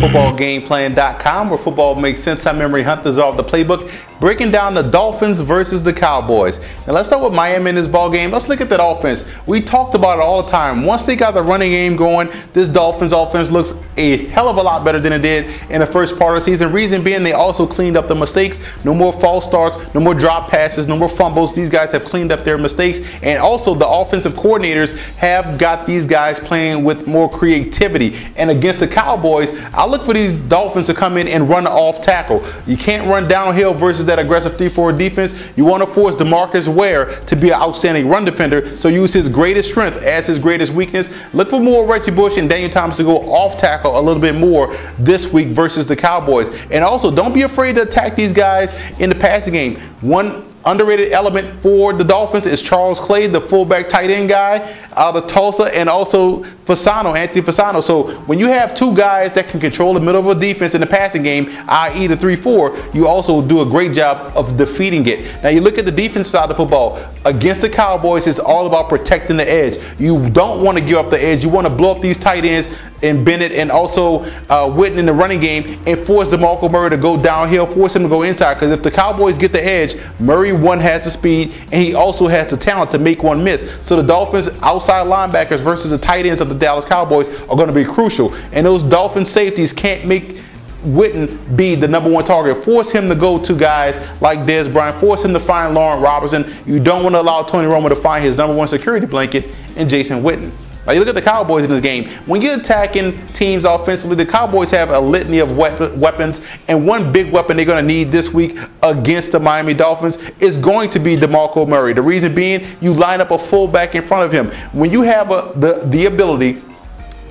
footballgameplan.com, where football makes sense. I'm Memory Hunt, dissolve the playbook, breaking down the Dolphins versus the Cowboys. Now let's start with Miami in this ball game. Let's look at that offense. We talked about it all the time. Once they got the running game going, this Dolphins offense looks a hell of a lot better than it did in the first part of the season. Reason being, they also cleaned up the mistakes. No more false starts, no more drop passes, no more fumbles. These guys have cleaned up their mistakes, and also the offensive coordinators have got these guys playing with more creativity. And against the Cowboys, I look for these Dolphins to come in and run off tackle. You can't run downhill versus that aggressive 3-4 defense. You want to force DeMarcus Ware to be an outstanding run defender, so use his greatest strength as his greatest weakness. Look for more Reggie Bush and Daniel Thomas to go off tackle a little bit more this week versus the Cowboys. And also, don't be afraid to attack these guys in the passing game. One underrated element for the Dolphins is Charles Clay, the fullback tight end guy out of Tulsa, and also Anthony Fasano. So when you have two guys that can control the middle of a defense in the passing game, i.e. the 3-4, you also do a great job of defeating it. Now you look at the defense side of the football. Against the Cowboys, it's all about protecting the edge. You don't want to give up the edge. You want to blow up these tight ends and Bennett and also Witten in the running game and force DeMarco Murray to go downhill, force him to go inside. Because if the Cowboys get the edge, Murray, one, has the speed, and he also has the talent to make one miss. So the Dolphins outside linebackers versus the tight ends of the Dallas Cowboys are going to be crucial. And those Dolphin safeties can't make Witten be the #1 target. Force him to go to guys like Dez Bryant. Force him to find Lauren Robertson. You don't want to allow Tony Romo to find his #1 security blanket in Jason Witten. Now you look at the Cowboys in this game. When you're attacking teams offensively, the Cowboys have a litany of weapons, and one big weapon they're going to need this week against the Miami Dolphins is going to be DeMarco Murray. The reason being, you line up a fullback in front of him. When you have the ability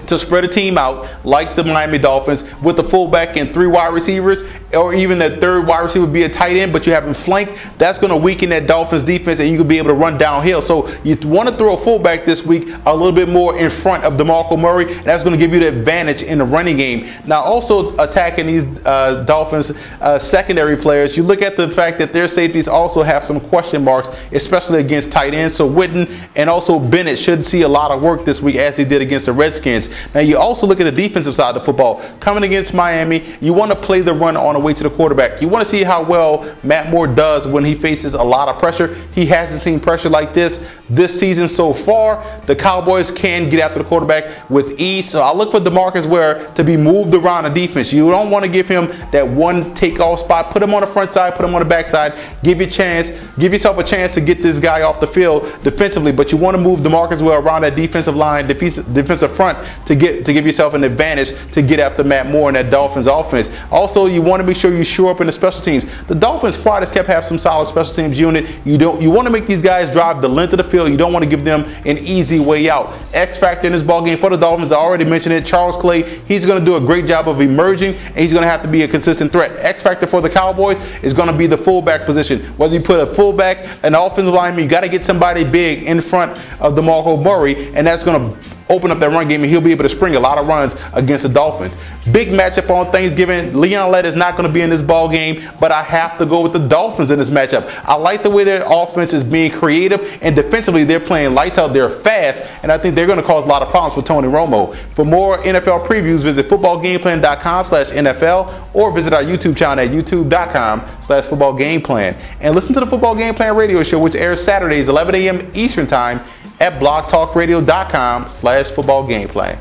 to spread a team out like the Miami Dolphins with the fullback and 3 wide receivers, or even that 3rd wide receiver be a tight end, but you have him flanked, that's going to weaken that Dolphins defense, and you can be able to run downhill. So you want to throw a fullback this week a little bit more in front of DeMarco Murray, and that's going to give you the advantage in the running game. Now also attacking these Dolphins secondary players, you look at the fact that their safeties also have some question marks, especially against tight ends. So Witten and also Bennett should see a lot of work this week as they did against the Redskins. Now you also look at the defensive side of the football. Coming against Miami, you want to play the run on the way to the quarterback. You want to see how well Matt Moore does when he faces a lot of pressure. He hasn't seen pressure like this season so far. The Cowboys can get after the quarterback with ease. So I look for DeMarcus Ware to be moved around the defense. You don't want to give him that one takeoff spot. Put him on the front side, put him on the back side. Give yourself a chance to get this guy off the field defensively. But you want to move DeMarcus Ware around that defensive line, defensive front, to give yourself an advantage to get after Matt Moore and that Dolphins offense. Also, you want to make sure you shore up in the special teams. The Dolphins pride has kept having some solid special teams unit. You want to make these guys drive the length of the field. You don't want to give them an easy way out. X factor in this ball game for the Dolphins, I already mentioned it, Charles Clay. He's going to do a great job of emerging, and he's going to have to be a consistent threat. X factor for the Cowboys is going to be the fullback position. Whether you put a fullback, an offensive lineman, you got to get somebody big in front of DeMarco Murray, and that's going to open up that run game, and he'll be able to spring a lot of runs against the Dolphins. Big matchup on Thanksgiving. Leon Lett is not going to be in this ball game, but I have to go with the Dolphins in this matchup. I like the way their offense is being creative, and defensively they're playing lights out. They're fast, and I think they're going to cause a lot of problems for Tony Romo. For more NFL previews, visit footballgameplan.com/NFL or visit our YouTube channel at youtube.com/footballgameplan. And listen to the Football Game Plan radio show, which airs Saturdays 11 a.m. Eastern Time at blogtalkradio.com/footballgameplan.